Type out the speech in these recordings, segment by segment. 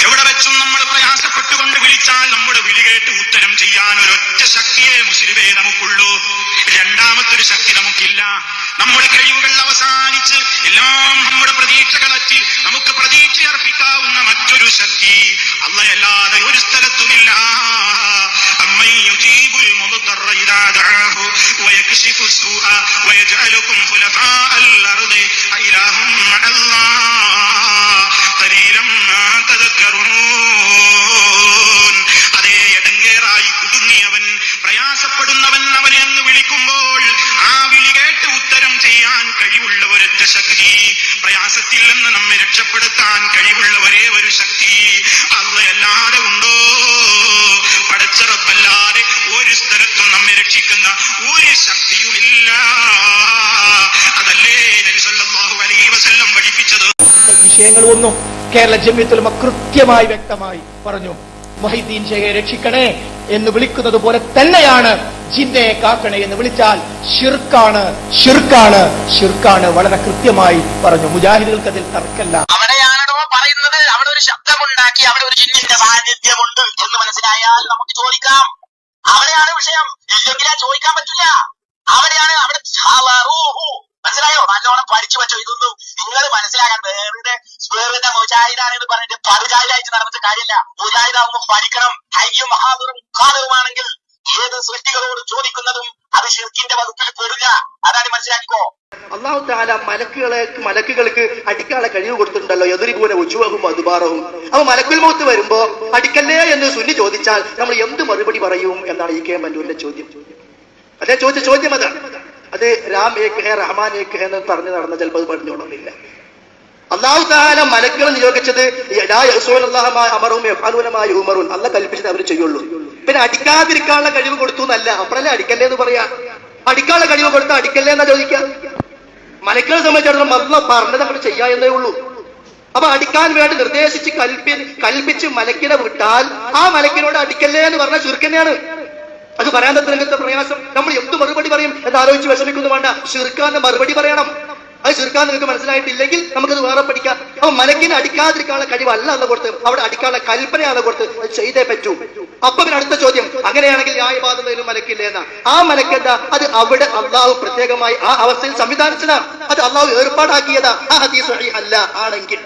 എവിടെ വെച്ചും നമ്മൾ പ്രയാസപ്പെട്ടുകൊണ്ട് വിളിച്ചാൽ നമ്മുടെ വിളി കേട്ട് ഉത്തരം ചെയ്യാൻ ഒരൊറ്റ ശക്തിയെ മുസ്ലിമേ നമുക്കുള്ളൂ. രണ്ടാമത്തൊരു ശക്തി നമുക്കില്ല. നമ്മുടെ കഴിവുകൾ അവസാനിച്ച് എല്ലാം നമ്മുടെ പ്രതീക്ഷകളറ്റി നമുക്ക് പ്രതീക്ഷ അർപ്പിക്കാവുന്ന മറ്റൊരു ശക്തി അല്ലാതെ ഒരു സ്ഥലത്തുമില്ല. അതേ എടങ്ങേറായി കുടുങ്ങിയവൻ, പ്രയാസപ്പെടുന്നവൻ അവനെ അങ്ങ് വിളിക്കുമ്പോൾ ആ വിളി കേട്ട് ഉത്തരം ചെയ്യാൻ കഴിവുള്ള ഒരൊറ്റ ശക്തി, പ്രയാസത്തിൽ നിന്ന് നമ്മെ രക്ഷപ്പെടുത്താൻ കഴിവുള്ള ഒരേ ഒരു ശക്തി അല്ലാതെ ഉണ്ടോ? പടച്ച റബ്ബല്ലാതെ ഒരു സ്ഥലത്തും നമ്മെ രക്ഷിക്കുന്ന ഒരു ശക്തിയുമില്ല. അതല്ലേ നബി സല്ലല്ലാഹു അലൈഹി വസല്ലം പഠിപ്പിച്ചത്. വിഷയങ്ങളൊന്നും കേരള ജംഇയ്യത്തുൽ ഉലമ കൃത്യമായി വ്യക്തമായി പറഞ്ഞു. മുഹൈദ്ദീൻ ഷെയ്ഖെ രക്ഷിക്കണേ എന്ന് വിളിക്കുന്നത് പോലെ തന്നെയാണ് ജിന്നെ കാക്കണേ എന്ന് വിളിച്ചാൽ ഷിർക്കാണ്, ഷിർക്കാണ്, ഷിർക്കാണ്. വളരെ കൃത്യമായി പറഞ്ഞു. മുജാഹിദുകൾക്ക് അതിൽ തർക്കല്ല. അവിടെയാണോ പറയുന്നത്? അവിടെ ഒരു ശബ്ദമുണ്ടാക്കി അവിടെ ഒരു ജിന്നിന്റെ സാന്നിധ്യമുണ്ട് എന്ന് മനസ്സിലായാൽ നമുക്ക് ചോദിക്കാം. അവിടെയാണ് വിഷയം. ഇല്ലെങ്കിലാ ചോദിക്കാൻ പറ്റില്ല. അവിടെയാണ് അവിടെ മനസ്സിലായോ? നല്ലോണം പഠിച്ചു വെച്ചോ. ഇതൊന്നും നിങ്ങൾ മനസ്സിലാക്കാൻ വേറെ മുജാഹിദാണെന്ന് പറഞ്ഞിട്ട് പറുജാഹിദായിട്ട് നടന്നിട്ട് കാര്യമില്ല. മുജാഹിദാവുമ്പോൾ പഠിക്കണം. ഹയ്യും മഹാദുറും കാലവുമാണെങ്കിൽ ഏത് സൃഷ്ടികളോട് ചോദിക്കുന്നതും അത് ഷിർക്കിന്റെ വകുപ്പിൽ പെടുക. അതാണ് മനസ്സിലാക്കിക്കോ. അല്ലാഹു തആല മലക്കുകൾക്ക് അടിക്കാനുള്ള കഴിവ് കൊടുത്തിട്ടുണ്ടല്ലോ. യദ്രിബൂന വജൂഹും അദ്ബാറഹും. അപ്പൊ മലക്കുൽ മൗത്ത് വരുമ്പോ അടിക്കല്ലേ എന്ന് സുന്നി ചോദിച്ചാൽ നമ്മൾ എന്ത് മറുപടി പറയും എന്നാണ് ഈ കെ മല്ലൂരിന്റെ ചോദ്യം. അതേ ചോദിച്ച ചോദ്യം അതാണ്. അത് രാം ഏക് ഹേ റഹ്മാൻ ഏക് ഹേ എന്ന് പറഞ്ഞു നടന്ന ചിലപ്പോൾ അത് പറഞ്ഞോണമെന്നില്ല. അല്ലാഹു തആല മലക്കുകളെ നിയോഗിച്ചത് അല്ല കൽപ്പിച്ചത് അവർ ചെയ്യുള്ളൂ. പിന്നെ അടിക്കാതിരിക്കാനുള്ള കഴിവ് കൊടുത്തു എന്നല്ല. അപ്പഴല്ലേ അടിക്കല്ലേ എന്ന് പറയാ. അടിക്കാനുള്ള കഴിവ് കൊടുത്താൽ അടിക്കല്ലേ എന്നാ ചോദിക്കാം. മലക്കുകളെ സംബന്ധിച്ചിടത്തോളം അല്ല പറഞ്ഞത് നമ്മൾ ചെയ്യാ എന്നേ ഉള്ളൂ. അപ്പൊ അടിക്കാൻ വേണ്ടി നിർദ്ദേശിച്ച് കൽപ്പിച്ച് മലക്കിനെ വിട്ടാൽ ആ മലക്കിനോട് അടിക്കല്ലേ എന്ന് പറഞ്ഞാൽ ചുരുക്കന്നെയാണ്. അത് പറയാൻ തന്നെ പ്രയാസം. നമ്മൾ എന്ത് മറുപടി പറയും എന്ന് ആലോചിച്ച് വിഷമിക്കുന്നു വേണ്ട. ഷിർക്കാന്റെ മറുപടി പറയണം. അത് ഷിർക്കാൻ നിങ്ങൾക്ക് മനസ്സിലായിട്ടില്ലെങ്കിൽ നമുക്കത് വേറെ പഠിക്കാം. അപ്പൊ മലക്കിനെ അടിക്കാതിരിക്കാനുള്ള കഴിവല്ല എന്ന് കൊടുത്ത് അവിടെ അടിക്കാനുള്ള കൽപ്പനയാണ് കൊടുത്ത് അത് ചെയ്തേ പറ്റൂ. അപ്പൊ പിന്നെ അടുത്ത ചോദ്യം, അങ്ങനെയാണെങ്കിൽ ന്യായബാധയിലും മലക്കില്ലേ എന്നാ. ആ മലക്കെന്താ? അത് അവിടെ അള്ളാഹു പ്രത്യേകമായി ആ അവസ്ഥയിൽ സംവിധാനിച്ചതാ. അത് അള്ളാഹു ഏർപ്പാടാക്കിയതാ. ആ ഹദീസ് സ്വഹീഹ് അല്ല ആണെങ്കിൽ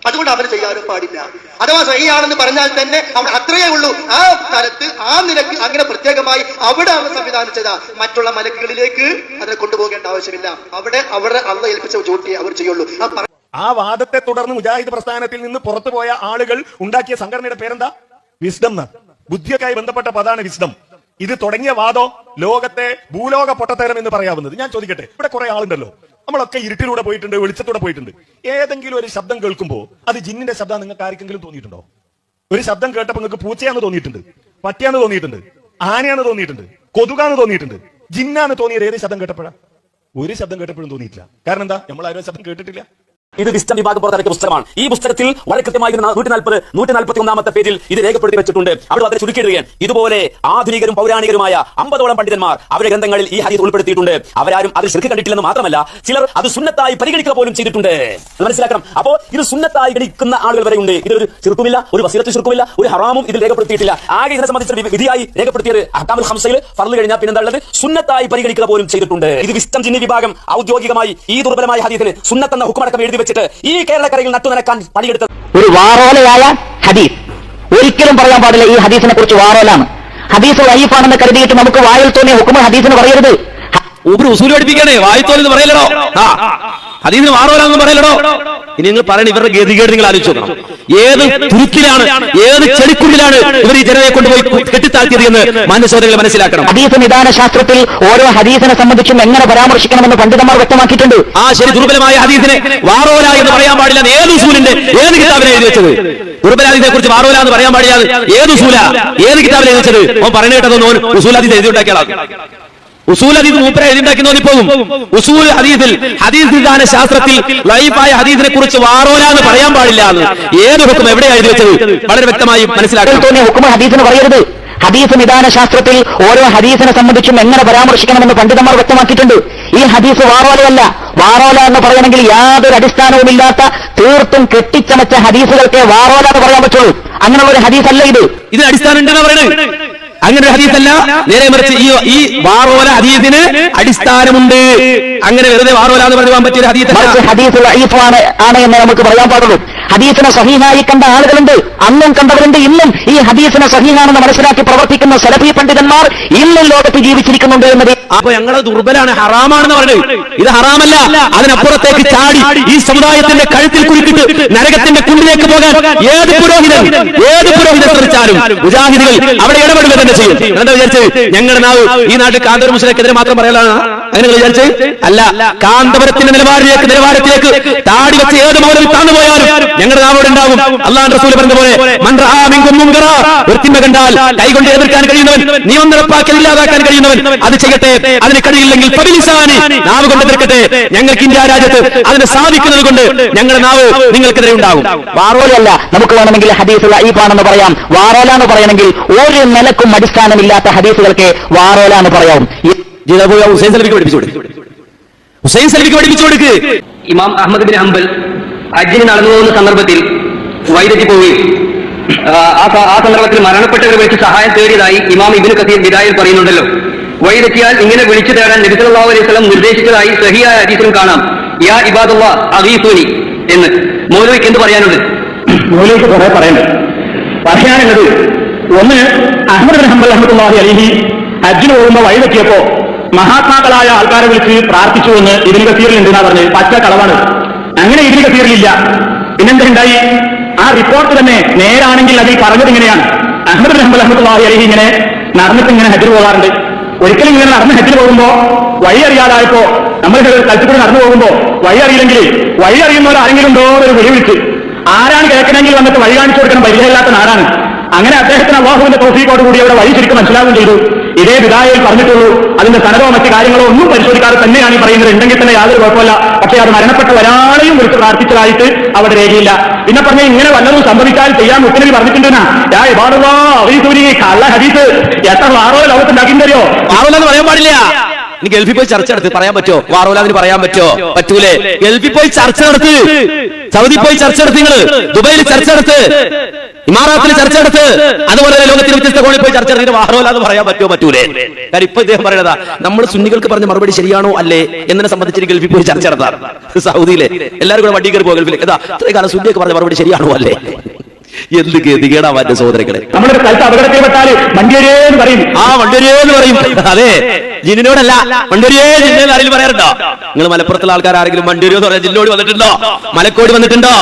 അതുകൊണ്ട് അവർ ചെയ്യാനും പാടില്ല. അഥവാ സഹിയാണെന്ന് പറഞ്ഞാൽ തന്നെ അവിടെ അത്രയേ ഉള്ളൂ. ആ സ്ഥലത്ത് ആ നിലക്ക് അങ്ങനെ പ്രത്യേകമായി അവിടെ അവർ സംവിധാനിച്ചതാ. മറ്റുള്ള മലക്കുകളിലേക്ക് അതിനെ കൊണ്ടുപോകേണ്ട ആവശ്യമില്ല. അവിടെ അള്ളാഹു ഏൽപ്പിച്ച ജോലിയെ അവർ ചെയ്യുള്ളൂ. ആ വാദത്തെ തുടർന്ന് മുജാഹിദ് പ്രസ്ഥാനത്തിൽ നിന്ന് പുറത്തുപോയ ആളുകൾ ഉണ്ടാക്കിയ സംഘടനയുടെ പേരെന്താ? വിസ്ഡം. ബുദ്ധിയൊക്കെയായി ബന്ധപ്പെട്ട പദാണ് വിസ്ഡം. ഇത് തുടങ്ങിയ വാദോ ലോകത്തെ ഭൂലോക പൊട്ടത്തരം എന്ന് പറയാവുന്നത്. ഞാൻ ചോദിക്കട്ടെ, ഇവിടെ കുറെ ആളുണ്ടല്ലോ, നമ്മളൊക്കെ ഇരുട്ടിലൂടെ പോയിട്ടുണ്ട്, വെളിച്ചത്തൂടെ പോയിട്ടുണ്ട്. ഏതെങ്കിലും ഒരു ശബ്ദം കേൾക്കുമ്പോൾ അത് ജിന്നിന്റെ ശബ്ദം നിങ്ങൾക്ക് ആർക്കെങ്കിലും തോന്നിയിട്ടുണ്ടോ? ഒരു ശബ്ദം കേട്ടപ്പോൾ നിങ്ങൾക്ക് പൂച്ചയാന്ന് തോന്നിയിട്ടുണ്ട്, പട്ടിയാന്ന് തോന്നിയിട്ടുണ്ട്, ആനയാന്ന് തോന്നിയിട്ടുണ്ട്, കൊതുകാന്ന് തോന്നിയിട്ടുണ്ട്. ജിന്നാന്ന് തോന്നിയത് ഏത് ശബ്ദം കേട്ടപ്പോഴാ? ഒരു ശബ്ദം കേട്ടപ്പോഴും തോന്നിയിട്ടില്ല. കാരണം എന്താ? നമ്മൾ ആരും ശബ്ദം കേട്ടിട്ടില്ല. ഇത് വിസ്ഡം വിഭാഗം പുറത്തിറക്കിയ പുസ്തകമാണ്. ഈ പുസ്തകത്തിൽ വളരെ കൃത്യമായി 141 പേജിൽ ഇത് രേഖപ്പെടുത്തി വെച്ചിട്ടുണ്ട്. അവിടെ അതിനെ ചുരുക്കിയിടുകയാണ്. ഇതുപോലെ ആധുനികരും പൗരാണികരുമായ 50ഓളം പണ്ഡിതന്മാർ അവരുടെ ഗ്രന്ഥങ്ങളിൽ ഈ ഹദീസ് ഉൾപ്പെടുത്തിയിട്ടുണ്ട്. അവരാരും അത് ശിർക്ക് കണ്ടിട്ടില്ലെന്ന് മാത്രമല്ല, ചിലർ അത് സുന്നത്തായി പരിഗണിക്കുക പോലും ചെയ്തിട്ടുണ്ട്. മനസ്സിലാക്കണം. അപ്പോ ഇത് സുന്നത്തായി ഗണിക്കുന്ന ആളുകൾ വരെയുണ്ട്. ഇതൊരു ശിർക്കുമില്ല, ഒരു വസീലത്ത് ശിർക്കുമില്ല, ഒരു ഹറാമും ഇതിൽ രേഖപ്പെടുത്തിയിട്ടില്ല. ആകെ ഇതിനെ സംബന്ധിച്ച വിധിയായി രേഖപ്പെടുത്തിയത് അഹ്കാമുൽ ഖംസയിൽ ഫർള് കഴിഞ്ഞാൽ പിന്നെന്താ ഉള്ളത്? സുന്നത്തായി പരിഗണിക്കുക പോലും ചെയ്തിട്ടുണ്ട്. ഇത് വിസ്ഡം ജിന്നി വിഭാഗം ഔദ്യോഗികമായി ഈ ദുർബലമായ ഹദീസിന് സുന്നത്തെന്ന ഹുക്മടക്കം എഴുതി വെച്ചിട്ട് ഈ കേരളക്കരയിൽ നട്ടുനനക്കാൻ പണിയെടുത്ത ഒരു വാറോലയായ ഹദീസ്. ഒരിക്കലും പറയാൻ പാടില്ല ഈ ഹദീസിനെ കുറിച്ച് വാറോലാണ്. ഹദീസ് വൈഫാണെന്ന് കരുതിയിട്ട് നമുക്ക് വായിൽ തോന്നിയ ഹുക്മ ഹദീസിന് പറയരുത്. ഒരു ഉസൂൽ പഠിപ്പിക്കണേ, വായിത്തോലെന്ന് പറയലോ, ഹദീസിന് വാറോലാന്ന് പറയലോ. ഇനി നിങ്ങൾ പറയണ ഇവരുടെ ഗതികേട് നിങ്ങൾ ആലോചിച്ച് നോക്കണം. ഏത് തുരുക്കിലാണ്, ഏത് ചെടിക്കുള്ളിലാണ് ഇവർ ഈ ജനതയെ കൊണ്ടുപോയി കെട്ടിത്താഴ്ത്തിയത് എന്ന് മാന്യസോദരങ്ങൾ മനസ്സിലാക്കണം. ഹദീസ് നിദാന ശാസ്ത്രത്തിൽ ഓരോ ഹദീസിനെ സംബന്ധിച്ചും എങ്ങനെ പരാമർശിക്കണമെന്ന് പണ്ഡിതന്മാർ വ്യക്തമാക്കിയിട്ടുണ്ട്. ആ ശരി, ദുർബലമായ ഹദീസിനെ വാറോല എന്ന് പറയാൻ പാടില്ല. ഏത് ഉസൂലിന്റെ ഏത് കിതാബിനെ എഴുതി വെച്ചത്? ദുർബലാദിനെ കുറിച്ച് വാറോല എന്ന് പറയാൻ പാടില്ല. ഏത് ഉസൂല, ഏത് കിതാബിനെ എഴുതി വെച്ചത്? ഓൻ പറഞ്ഞു കേട്ടതൊന്നും ഓൻ ഉസൂലാദീസ് എഴുതി ഉണ്ടാക്കിയാളാണ്. ഉസൂൽ ഹദീസ് മൂപ്പരെ എഴുതിണ്ടാക്കി തോന്നിപ്പോകും. ഉസൂൽ ഹദീസിൽ ഹദീസ് വിധാന ശാസ്ത്രത്തിൽ ലൈഫായ ഹദീസിനെ കുറിച്ച് വാറോല എന്ന് പറയാൻ പാടില്ല എന്ന് ഏത് ഹുക്കം എവിടെയാണ് എഴുതി വെച്ചത്? വളരെ വ്യക്തമായി മനസ്സിലാക്കാൻ തോന്നിയ ഹുക്മ ഹദീസിന് പറയരുത്. ഹദീസ് നിദാന ശാസ്ത്രത്തിൽ ഓരോ ഹദീസിനെ സംബന്ധിച്ചും എങ്ങനെ പരാമർശിക്കണമെന്ന് പണ്ഡിതന്മാർ വ്യക്തമാക്കിയിട്ടുണ്ട്. ഈ ഹദീസ് വാറോലയല്ല. വാറോല എന്ന് പറയണമെങ്കിൽ യാതൊരു അടിസ്ഥാനവുമില്ലാത്ത തീർത്തും കെട്ടിച്ചമച്ച ഹദീസുകൾക്ക് വാറോല എന്ന് പറയാൻ പറ്റുള്ളൂ. അങ്ങനെയുള്ള ഒരു ഹദീസ് അല്ല ഇത്. ഇതിന് അടിസ്ഥാനം ഉണ്ടെന്ന് പറയുന്നത്. അങ്ങനെ ഒരു ഹദീസല്ല, നേരെ മറിച്ച് ഈ വാറോല ഹദീസിന് അടിസ്ഥാനമുണ്ട്. അങ്ങനെ വെറുതെ വാറോല എന്ന് പറഞ്ഞു പോകാൻ പറ്റിയ ഹദീസ് ആണ് എന്ന് നമുക്ക് പറയാൻ പാടുള്ളൂ. ഹദീസിനെ സഹീഹായി കണ്ട ആളുകളുണ്ട്, അന്നും കണ്ടവരുണ്ട്, ഇന്നും ഈ ഹദീസിനെ സഹീഹാണെന്ന് മനസ്സിലാക്കി പ്രവർത്തിക്കുന്ന സലഫി പണ്ഡിതന്മാർ ഇന്നും ലോകത്ത് ജീവിച്ചിരിക്കുന്നുണ്ട് എന്നത്. അപ്പൊ ഞങ്ങള് ദുർബലാണ്, ഹറാമാണെന്ന് പറഞ്ഞത്. ഇത് ഹറാമല്ല, അതിനപ്പുറത്തേക്ക് ചാടി ഈ സമുദായത്തിന്റെ കഴുത്തിൽ കുരുക്കിട്ട് നരകത്തിന്റെ കുണ്ടിലേക്ക് പോകാൻ ഏത് പുരോഹിതൻ ശ്രമിച്ചാലും മുജാഹിദുകൾ അവിടെ ഇടപെടുക തന്നെ ചെയ്യും. എന്താ വിചാരിച്ച് ഞങ്ങളുടെ നാവ് ഈ നാട്ടിൽ കാന്തപുരം മുസ്ലിക്കെതിരെ മാത്രം പറയലാണ് അങ്ങനെ വിചാരിച്ച് അല്ല. കാന്തപുരത്തിന്റെ നിലവാരത്തിലേക്ക് താടി വെച്ച് ഏത് മൗലവി താന്നു പോയാലും ഞങ്ങളുടെ നാവോട് ഉണ്ടാവും. അല്ലാഹുവിന്റെ റസൂൽ പറഞ്ഞ പോലെ ഒരു തിന്മ കണ്ടാൽ കൈകൊണ്ട് എതിർക്കാൻ കഴിയുന്നവൻ, നിയമം നടപ്പാക്കാൻ ഇല്ലാതാക്കാൻ കഴിയുന്നവൻ അത് ചെയ്യട്ടെ. അതിന് കഴിയില്ലെങ്കിൽ നാവ് കൊണ്ട് എതിർക്കട്ടെ. ഞങ്ങൾക്ക് ഇന്ത്യ രാജ്യത്ത് അതിന് സാധിക്കുന്നത് കൊണ്ട് ഞങ്ങളുടെ നാവ് നിങ്ങൾക്കെതിരെ ഉണ്ടാകും. വാറോലല്ല, നമുക്ക് വേണമെങ്കിൽ ഹദീസ് ലഈഫാണെന്ന് പറയാം. വാറോല എന്ന് പറയണമെങ്കിൽ ഒരു നിലക്കും അടിസ്ഥാനമില്ലാത്ത ഹദീസുകൾക്ക് വാറോല എന്ന് പറയാം. ഹുസൈൻ സലഫിക്ക് പഠിപ്പിച്ചു കൊടുക്ക്. ഇമാം അഹ്മദ് ബിൻ ഹംബൽ ഹജ്ജിന് നടന്നു പോകുന്ന സന്ദർഭത്തിൽ വഴിതെറ്റി പോവുകയും ആ സന്ദർഭത്തിൽ മരണപ്പെട്ടവരെ വിളിച്ച് സഹായം തേടിയതായി ഇമാം ഇബ്നു കസീർ ബിദായയിൽ പറയുന്നുണ്ടല്ലോ. വഴിതെറ്റിയാൽ ഇങ്ങനെ വിളിച്ചു തേടാൻ നബി സല്ലല്ലാഹു അലൈഹി വസല്ലം നിർദ്ദേശിച്ചതായി സഹിഹായ ഹദീസിലും കാണാം. യാ ഇബാദുല്ലാഹ് അഗീസൂനി എന്ന്. മൗലവിക്ക് എന്ത് പറയാനുണ്ട്? മൗലവിക്ക് കുറെ പറയുന്നുണ്ട്. പറയാനുള്ളത് ഒന്ന്, അഹ്മദ് ബിൻ ഹംബൽ റഹ്മത്തുള്ളാഹി അലൈഹി ഹജ്ജിന് പോകുമ്പോൾ വഴിതെറ്റിയപ്പോ മഹാത്മാക്കളായ ആൾക്കാരെ വിളിച്ച് പ്രാർത്ഥിച്ചു എന്ന് ഇബ്നു കസീറിൽ ഉണ്ടെന്നാ പറഞ്ഞത്. പച്ച കളവാണ്. അങ്ങനെ ഇബ്നു കസീറിലില്ല. പിന്നെന്തുണ്ടായി? ആ റിപ്പോർട്ട് തന്നെ നേരാണെങ്കിൽ അതിൽ പറഞ്ഞത് ഇങ്ങനെയാണ്. അഹ്മദ് ബിൻ ഹംബൽ റഹ്മത്തുള്ളാഹി അലൈഹി ഇങ്ങനെ നടന്നിട്ട് ഇങ്ങനെ ഹജ്ജിന് പോകാറുണ്ട്. ഒരിക്കലും ഇങ്ങനെ നടന്ന് ഹജ്ജിന് പോകുമ്പോ വഴി അറിയാതായപ്പോ നമ്മൾ സ്ഥലത്തുകൂടി നടന്നു പോകുമ്പോ വഴി അറിയില്ലെങ്കിൽ വഴി അറിയുന്നവരാരെങ്കിലും ഉണ്ടോ എന്നൊരു വിളി വിളിച്ച് ആരാണ് കേൾക്കണമെങ്കിൽ വന്നിട്ട് വഴി കാണിച്ചു കൊടുക്കണം. പരിചയമില്ലാത്ത നാടാണ്. അങ്ങനെ അദ്ദേഹത്തിന് അല്ലാഹുവിന്റെ തൗഫീഖോട് കൂടി അവിടെ വഴി ശരിക്കും മനസ്സിലാവുകയും ചെയ്തു. ഇതേ വിദായയിൽ പറഞ്ഞിട്ടുള്ളൂ. അതിന്റെ സനദോ മറ്റു കാര്യങ്ങളോ ഒന്നും പരിശോധിക്കാതെ തന്നെയാണ് ഈ പറയുന്നത്. ഉണ്ടെങ്കിൽ തന്നെ യാതൊരു കുഴപ്പമില്ല. പക്ഷേ അത് മരണപ്പെട്ട ഒരാളെയും വിളിച്ച് പ്രാർത്ഥിച്ചതായിട്ട് അവിടെ രേഖയില്ല. പിന്നെ പറഞ്ഞ ഇങ്ങനെ വല്ലതും സംഭവിച്ചാൽ ചെയ്യാൻ മുത്തനബി പറഞ്ഞിട്ടുണ്ടെന്നാ. കള്ള ഹദീസ് എത്ര വാറോ ലോകത്തുണ്ടാക്കിയോ? വാറോല എന്ന് പറയാൻ പാടില്ല. ഇനി ഗൾഫിൽ പോയി ചർച്ച നടത്തി പറയാൻ പറ്റോ? വാറോല അതിന് പറയാൻ പറ്റോ? പറ്റൂലേ. ഗൾഫിൽ പോയി ചർച്ച നടത്ത്, സൗദി പോയി ചർച്ച നടത്തി, നിങ്ങള് ദുബൈയിൽ ചർച്ച നടത്ത്, ഇമാറാത്തിൽ ചർച്ച നടത്ത്, അതുപോലെ ലോകത്തിന് വ്യത്യസ്ത കോണിൽ പോയി ചർച്ച നടത്തിയിട്ട് വാറോല എന്ന് പറയാൻ പറ്റോ? പറ്റൂലേ. കാരണം ഇപ്പൊ ഇദ്ദേഹം പറയണതാ നമ്മൾ സുന്നികൾക്ക് പറഞ്ഞ മറുപടി ശരിയാണോ അല്ലേ എന്നതിനെ സംബന്ധിച്ച് ഗൾഫിൽ പോയി ചർച്ച നടത്താം. സൗദിയിലെ എല്ലാവരും കൂടെ വണ്ടി കയറി പോകും ഗൾഫിലേക്ക്. ഇത്രയും കാലം സുന്നിയൊക്കെ പറഞ്ഞ മറുപടി ശരിയാണോ അല്ലേ? എന്ത് ഗതികേടാ മാറ്റ സഹോദരങ്ങളെ. നമ്മുടെ സ്ഥലത്ത് അപകടത്തിൽപ്പെട്ടാല് വണ്ടിയേന്ന് പറയും. ആ വണ്ടിയേന്ന് പറയും. അതെ, ജിന്നിനോടല്ല, വണ്ടിയേ ജിന്നെന്ന് ആരെങ്കിലും പറയാറുണ്ടോ? നിങ്ങൾ മലപ്പുറത്തുള്ള ആൾക്കാർ ആരെങ്കിലും വണ്ടിയോ എന്ന് പറയാൻ ജില്ലോട് വന്നിട്ടുണ്ടോ? മലക്കോട് വന്നിട്ടുണ്ടോ?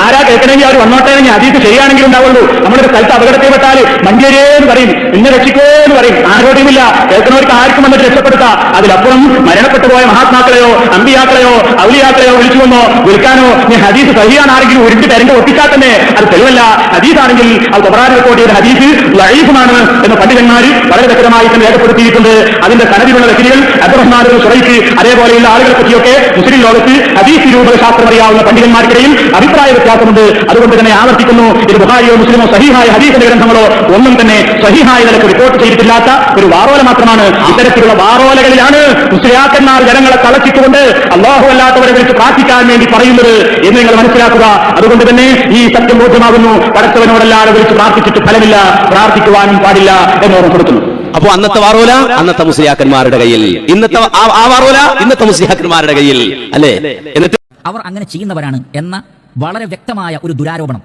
ആരാ കേൾക്കണമെങ്കിൽ അവർ വന്നോട്ടെ. ഹദീസ് ശരിയാണെങ്കിൽ ഉണ്ടാവുള്ളൂ. നമ്മുടെ സ്ഥലത്ത് അപകടത്തിൽപ്പെട്ടാല് വണ്ടിയേന്ന് പറയും, ഇന്ന് രക്ഷിക്കോന്ന് പറയും. ആരോടുമില്ല, കേൾക്കുന്നവർക്ക് ആർക്കും വന്നിട്ട് രക്ഷപ്പെടുത്താം. അതിലപ്പുറം മരണപ്പെട്ടു പോയ മഹാത്മാക്കളെയോ അമ്പിയാക്കളെയോ ഔലിയാക്കളെയോ വിളിച്ചുവന്നോ വിളിക്കാനോ നീ ഹദീസ് സഹിയാണ് ആരെങ്കിലും ഉരുട്ടി തരണ്ട് ഒട്ടിച്ചാൽ തന്നെ അത് തെളിവല്ല. ഹദീസാണെങ്കിൽ അത് തൊബറാനി റിപ്പോർട്ട് ചെയ്ത ഹദീസ് ലഈഫാണ് എന്ന് പണ്ഡിതന്മാർ വളരെ വ്യക്തമായി തന്നെ രേഖപ്പെടുത്തിയിട്ടുണ്ട്. അതിന്റെ സനദിലുള്ള വ്യക്തികൾ അബ്ദുറഹ്മാൻ സുറൈഖ് അതേപോലെയുള്ള ആളുകളെ പറ്റിയൊക്കെ മുസ്ലിം ലോകത്ത് ഹദീസ് രൂപശാസ്ത്രം അറിയാവുന്ന പണ്ഡിതന്മാർക്കിടയിൽ അഭിപ്രായ വ്യത്യാസമുണ്ട്. അതുകൊണ്ട് തന്നെ ആവർത്തിക്കുന്നു, ഇത് ബുഖാരിയോ മുസ്ലിമോ സഹീഹായ ഹദീസിന്റെ ഗ്രന്ഥങ്ങളോ ഒന്നും തന്നെ സഹീഹായ നിലക്ക് റിപ്പോർട്ട് ചെയ്തിട്ടില്ലാത്ത ഒരു വാറോല മാത്രമാണ്. ഇത്തരത്തിലുള്ള വാറോലകളിലാണ് മുസ്ലിയാക്കന്മാർ ജനങ്ങളെ തളച്ചിട്ടുകൊണ്ട് അല്ലാഹു അല്ലാത്തവരെ വിളിച്ച് പ്രാർത്ഥിക്കാൻ വേണ്ടി പറയുന്നത് എന്ന് നിങ്ങൾ മനസ്സിലാക്കുക. അതുകൊണ്ട് തന്നെ ഈ സത്യം ബോധ്യമാകുന്നു. പടച്ചവനോടല്ലാതെ വിളിച്ച് പ്രാർത്ഥിച്ചിട്ട് ഫലമില്ല, പ്രാർത്ഥിക്കുവാനും പാടില്ല എന്ന് ഓർമ്മപ്പെടുത്തുന്നു. അപ്പൊ അന്നത്തെ വാറോല അന്നത്തെ മുസ്ലിയാക്കന്മാരുടെ കയ്യിൽ, ഇന്നത്തെ ആ വാറോല ഇന്നത്തെ മുസ്ലിയാക്കന്മാരുടെ കയ്യിൽ അല്ലേ? എന്നിട്ട് അവർ അങ്ങനെ ചെയ്യുന്നവരാണ് എന്ന വളരെ വ്യക്തമായ ഒരു ദുരാരോപണം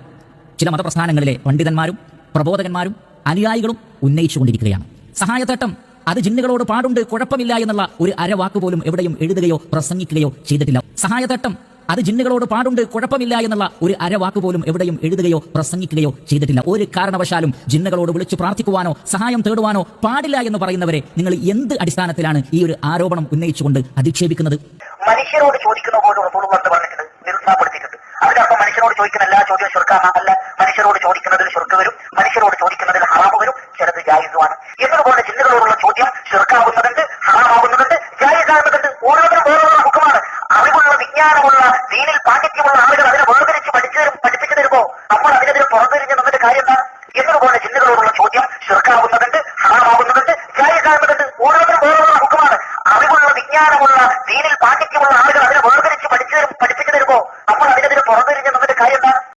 ചില മതപ്രസ്ഥാനങ്ങളിലെ പണ്ഡിതന്മാരും പ്രബോധകന്മാരും അനുയായികളും ഉന്നയിച്ചുകൊണ്ടിരിക്കുകയാണ്. സഹായത്തേട്ടം അത് ജിന്നുകളോട് പാടുണ്ട്, കുഴപ്പമില്ല എന്നുള്ള ഒരു അരവാക്ക് പോലും എവിടെയും എഴുതുകയോ പ്രസംഗിക്കുകയോ ചെയ്തിട്ടില്ല. സഹായത്തേട്ടം അത് ജിന്നുകളോട് പാടുണ്ട്, കുഴപ്പമില്ല എന്നുള്ള ഒരു അരവാക്ക് പോലും എവിടെയും എഴുതുകയോ പ്രസംഗിക്കുകയോ ചെയ്തിട്ടില്ല. ഒരു കാരണവശാലും ജിന്നുകളോട് വിളിച്ചു പ്രാർത്ഥിക്കുവാനോ സഹായം തേടുവാനോ പാടില്ല എന്ന് പറയുന്നവരെ നിങ്ങൾ എന്ത് അടിസ്ഥാനത്തിലാണ് ഈ ഒരു ആരോപണം ഉന്നയിച്ചുകൊണ്ട് അധിക്ഷേപിക്കുന്നത്? മനുഷ്യരോട് ചോദിക്കുന്ന പോലും റസൂലുള്ളാഹി പറഞ്ഞിട്ടുണ്ട്, നിരുത്സാഹപ്പെടുത്തിയിട്ടുണ്ട്. അതിനർത്ഥം മനുഷ്യരോട് ചോദിക്കുന്ന എല്ലാ ചോദ്യവും ശിർക്കാണ് അല്ല